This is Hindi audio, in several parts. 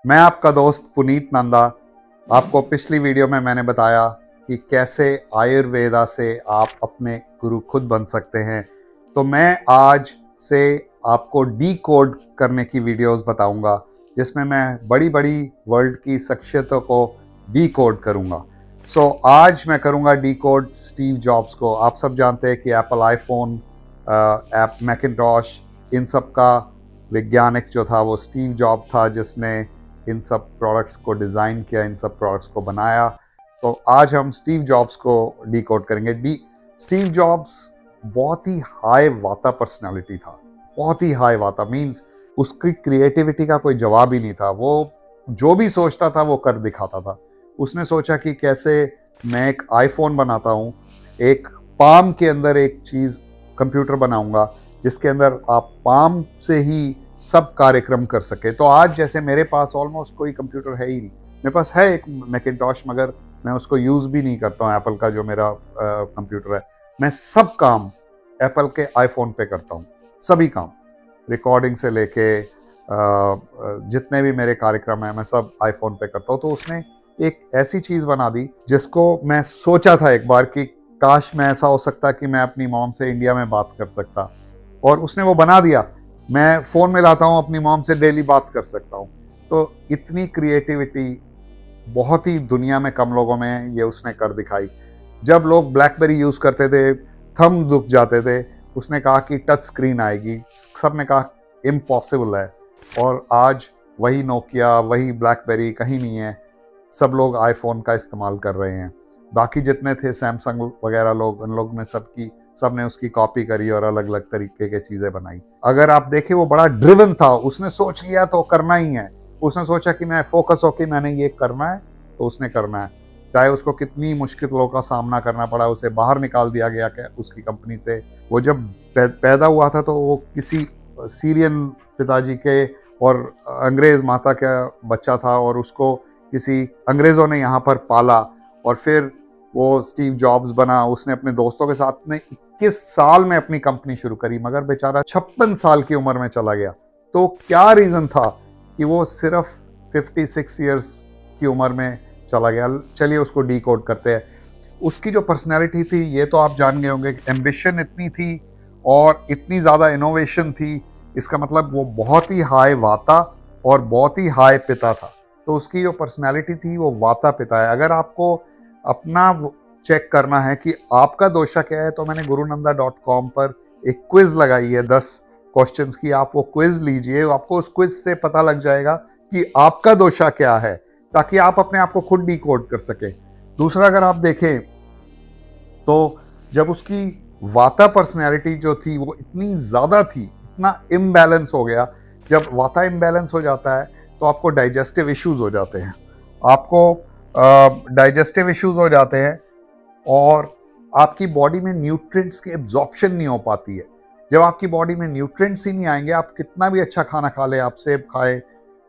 मैं आपका दोस्त पुनीत नंदा। आपको पिछली वीडियो में मैंने बताया कि कैसे आयुर्वेदा से आप अपने गुरु खुद बन सकते हैं। तो मैं आज से आपको डी कोड करने की वीडियोस बताऊंगा, जिसमें मैं बड़ी बड़ी वर्ल्ड की शख्सियतों को डी कोड करूंगा। आज मैं करूंगा डी कोड स्टीव जॉब्स को। आप सब जानते हैं कि एप्पल आईफोन, ऐप मैकिन्टॉश, इन सब का वैज्ञानिक जो था वो स्टीव जॉब था, जिसने इन सब प्रोडक्ट्स को डिज़ाइन किया, इन सब प्रोडक्ट्स को बनाया। तो आज हम स्टीव जॉब्स को डी कोड करेंगे। स्टीव जॉब्स बहुत ही हाई वाता पर्सनालिटी था, बहुत ही हाई वाता मीन्स उसकी क्रिएटिविटी का कोई जवाब ही नहीं था। वो जो भी सोचता था वो कर दिखाता था। उसने सोचा कि कैसे मैं एक आईफोन बनाता हूँ, एक पाम के अंदर एक चीज़ कंप्यूटर बनाऊंगा जिसके अंदर आप पाम से ही सब कार्यक्रम कर सके। तो आज जैसे मेरे पास ऑलमोस्ट कोई कंप्यूटर है ही नहीं। मेरे पास है एक मैकिन्टॉश, मगर मैं उसको यूज़ भी नहीं करता हूँ। एप्पल का जो मेरा कंप्यूटर है, मैं सब काम एप्पल के आईफोन पे करता हूँ। सभी काम, रिकॉर्डिंग से लेके जितने भी मेरे कार्यक्रम हैं, मैं सब आईफोन पे करता हूँ। तो उसने एक ऐसी चीज़ बना दी जिसको मैं सोचा था एक बार कि काश मैं ऐसा हो सकता कि मैं अपनी मॉम से इंडिया में बात कर सकता, और उसने वो बना दिया। मैं फ़ोन में लाता हूँ, अपनी मॉम से डेली बात कर सकता हूँ। तो इतनी क्रिएटिविटी बहुत ही दुनिया में कम लोगों में ये उसने कर दिखाई। जब लोग ब्लैकबेरी यूज़ करते थे, थंब दुख जाते थे, उसने कहा कि टच स्क्रीन आएगी। सब ने कहा इम्पॉसिबल है, और आज वही नोकिया, वही ब्लैकबेरी कहीं नहीं है। सब लोग आईफोन का इस्तेमाल कर रहे हैं। बाकी जितने थे सैमसंग वगैरह लोग, उन लोग ने सब ने उसकी कॉपी करी और अलग अलग तरीके की चीज़ें बनाई। अगर आप देखें, वो बड़ा ड्रिवन था। उसने सोच लिया तो करना ही है। उसने सोचा कि मैं फोकस होकर मैंने ये करना है, तो उसने करना है। चाहे उसको कितनी मुश्किलों का सामना करना पड़ा, उसे बाहर निकाल दिया गया क्या उसकी कंपनी से। वो जब पैदा हुआ था तो वो किसी सीरियन पिताजी के और अंग्रेज़ माता का बच्चा था, और उसको किसी अंग्रेज़ों ने यहाँ पर पाला, और फिर वो स्टीव जॉब्स बना। उसने अपने दोस्तों के साथ में 21 साल में अपनी कंपनी शुरू करी, मगर बेचारा 56 साल की उम्र में चला गया। तो क्या रीज़न था कि वो सिर्फ 56 ईयर्स की उम्र में चला गया? चलिए उसको डी कोड करते हैं। उसकी जो पर्सनैलिटी थी, ये तो आप जान गए होंगे। एम्बिशन इतनी थी और इतनी ज़्यादा इनोवेशन थी, इसका मतलब वो बहुत ही हाई वाता और बहुत ही हाई पिता था। तो उसकी जो पर्सनैलिटी थी वो वाता पिता है। अगर आपको अपना चेक करना है कि आपका दोषा क्या है, तो मैंने gurunanda.com पर एक क्विज लगाई है 10 क्वेश्चंस की। आप वो क्विज लीजिए, आपको उस क्विज से पता लग जाएगा कि आपका दोषा क्या है, ताकि आप अपने आप को खुद डिकोड कर सके। दूसरा, अगर आप देखें तो जब उसकी वाता पर्सनैलिटी जो थी वो इतनी ज़्यादा थी, इतना इम्बैलेंस हो गया। जब वाता इम्बैलेंस हो जाता है तो आपको डाइजेस्टिव इश्यूज हो जाते हैं, डाइजेस्टिव इश्यूज हो जाते हैं, और आपकी बॉडी में न्यूट्रिएंट्स की एब्जॉर्प्शन नहीं हो पाती है। जब आपकी बॉडी में न्यूट्रिएंट्स ही नहीं आएंगे, आप कितना भी अच्छा खाना खा लें, आप सेब खाएं,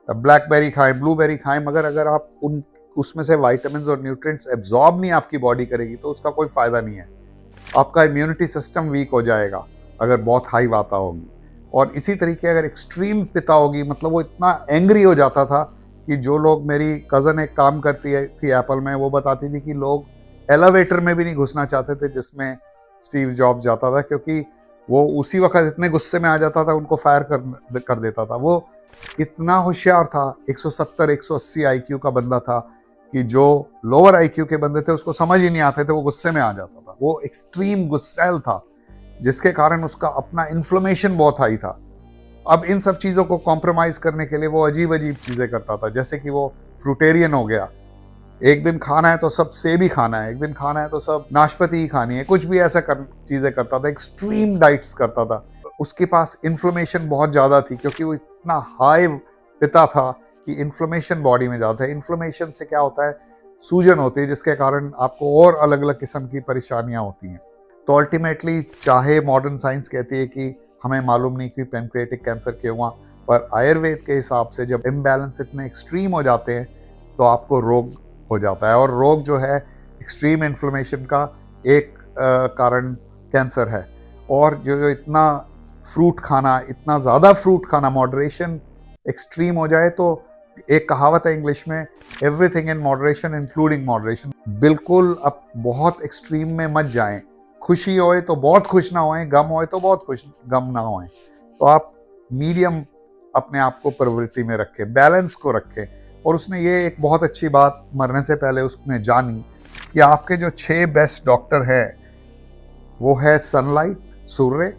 ब्लैकबेरी खाएं, ब्लूबेरी खाएं, मगर अगर आप उसमें से वाइटामिन और न्यूट्रिएंट्स एब्जॉर्ब नहीं आपकी बॉडी करेगी, तो उसका कोई फ़ायदा नहीं है। आपका इम्यूनिटी सिस्टम वीक हो जाएगा अगर बहुत हाई वाता होगी। और इसी तरीके अगर एक्सट्रीम पिता होगी, मतलब वो इतना एंग्री हो जाता था कि जो लोग, मेरी कज़न एक काम करती थी एप्पल में, वो बताती थी कि लोग एलिवेटर में भी नहीं घुसना चाहते थे जिसमें स्टीव जॉब्स जाता था, क्योंकि वो उसी वक्त इतने गुस्से में आ जाता था, उनको फायर कर देता था। वो इतना होशियार था, 170-180 आईक्यू का बंदा था, कि जो लोअर आईक्यू के बंदे थे उसको समझ ही नहीं आते थे, वो गुस्से में आ जाता था। वो एक्सट्रीम गुस्सैल था, जिसके कारण उसका अपना इन्फ्लेमेशन बहुत हाई था। अब इन सब चीज़ों को कॉम्प्रोमाइज़ करने के लिए वो अजीब अजीब चीज़ें करता था, जैसे कि वो फ्रूटेरियन हो गया। एक दिन खाना है तो सब सेब ही खाना है, एक दिन खाना है तो सब नाशपाती ही खानी है, कुछ भी ऐसा चीज़ें करता था। एक्सट्रीम डाइट्स करता था। उसके पास इन्फ्लेमेशन बहुत ज़्यादा थी, क्योंकि वो इतना हाई पिता था कि इन्फ्लेमेशन बॉडी में ज़्यादा है। इन्फ्लेमेशन से क्या होता है, सूजन होती है, जिसके कारण आपको और अलग अलग किस्म की परेशानियाँ होती हैं। तो अल्टीमेटली, चाहे मॉडर्न साइंस कहती है कि हमें मालूम नहीं कि पैनक्रियाटिक कैंसर क्यों हुआ, पर आयुर्वेद के हिसाब से जब इम्बैलेंस इतने एक्सट्रीम हो जाते हैं तो आपको रोग हो जाता है। और रोग जो है एक्सट्रीम इन्फ्लेमेशन का एक कारण कैंसर है। और जो इतना फ्रूट खाना, इतना ज़्यादा फ्रूट खाना, मॉडरेशन एक्सट्रीम हो जाए तो एक कहावत है इंग्लिश में, everything in moderation including moderation. बिल्कुल अब बहुत एक्सट्रीम में मत जाएं। खुशी होए तो बहुत खुश ना होए, गम होए तो बहुत खुश गम ना होए। तो आप मीडियम अपने आप को प्रवृत्ति में रखें, बैलेंस को रखें। और उसने ये एक बहुत अच्छी बात मरने से पहले उसने जानी कि आपके जो 6 बेस्ट डॉक्टर हैं वो है सनलाइट, सूर्य,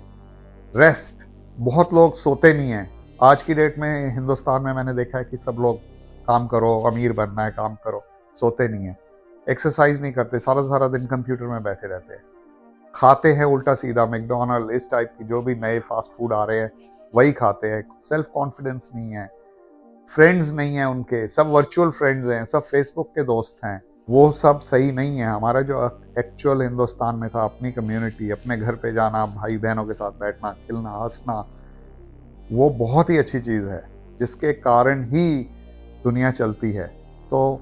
रेस्ट। बहुत लोग सोते नहीं हैं आज की डेट में। हिंदुस्तान में मैंने देखा है कि सब लोग काम करो, अमीर बनना है, काम करो, सोते नहीं हैं। एक्सरसाइज नहीं करते, सारा सारा दिन कंप्यूटर में बैठे रहते हैं, खाते हैं उल्टा सीधा, मैकडॉनल्ड इस टाइप की जो भी नए फास्ट फूड आ रहे हैं वही खाते हैं। सेल्फ कॉन्फिडेंस नहीं है, फ्रेंड्स नहीं है उनके, सब वर्चुअल फ्रेंड्स हैं, सब फेसबुक के दोस्त हैं। वो सब सही नहीं है। हमारा जो एक्चुअल हिंदुस्तान में था, अपनी कम्युनिटी, अपने घर पे जाना, भाई बहनों के साथ बैठना, खिलना, हंसना, वो बहुत ही अच्छी चीज़ है जिसके कारण ही दुनिया चलती है। तो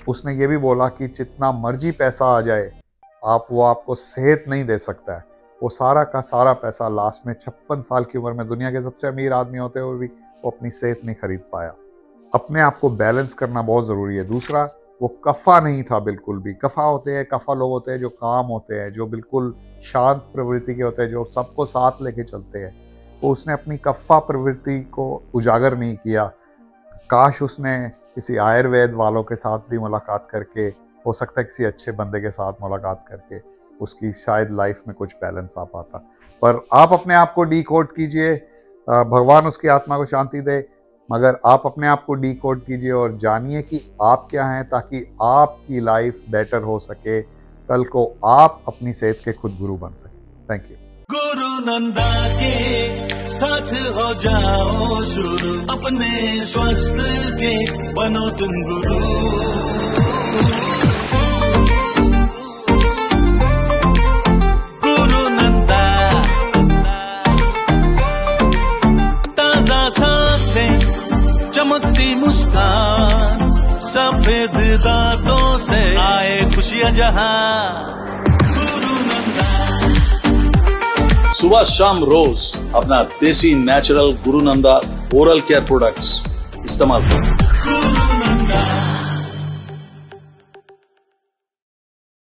उसने ये भी बोला कि जितना मर्जी पैसा आ जाए वो आपको सेहत नहीं दे सकता है। वो सारा का सारा पैसा लास्ट में 56 साल की उम्र में दुनिया के सबसे अमीर आदमी होते हुए भी वो अपनी सेहत नहीं खरीद पाया। अपने आप को बैलेंस करना बहुत ज़रूरी है। दूसरा, वो कफ़ा नहीं था बिल्कुल भी। कफ़ा होते हैं, कफ़ा लोग होते हैं जो काम होते हैं, जो बिल्कुल शांत प्रवृत्ति के होते हैं, जो सबको साथ लेके चलते हैं। तो उसने अपनी कफ़ा प्रवृत्ति को उजागर नहीं किया। काश उसने किसी आयुर्वेद वालों के साथ भी मुलाकात करके, हो सकता है किसी अच्छे बंदे के साथ मुलाकात करके उसकी शायद लाइफ में कुछ बैलेंस आ पाता। पर आप अपने आप को डीकोड कीजिए, भगवान उसकी आत्मा को शांति दे, मगर आप अपने आप को डीकोड कीजिए और जानिए कि आप क्या हैं, ताकि आपकी लाइफ बेटर हो सके, कल को आप अपनी सेहत के खुद गुरु बन सके। Thank you. गुरु नंदा के साथ हो जाओ शुरू, अपने स्वास्थ्य के बनो तुम गुरु। गुरु नंदा ताजा सांसें, चमकती मुस्कान, सफेद दांतों से आए खुशियां जहां। सुबह शाम रोज अपना देसी नेचुरल गुरु नंदा ओरल केयर प्रोडक्ट्स इस्तेमाल करें।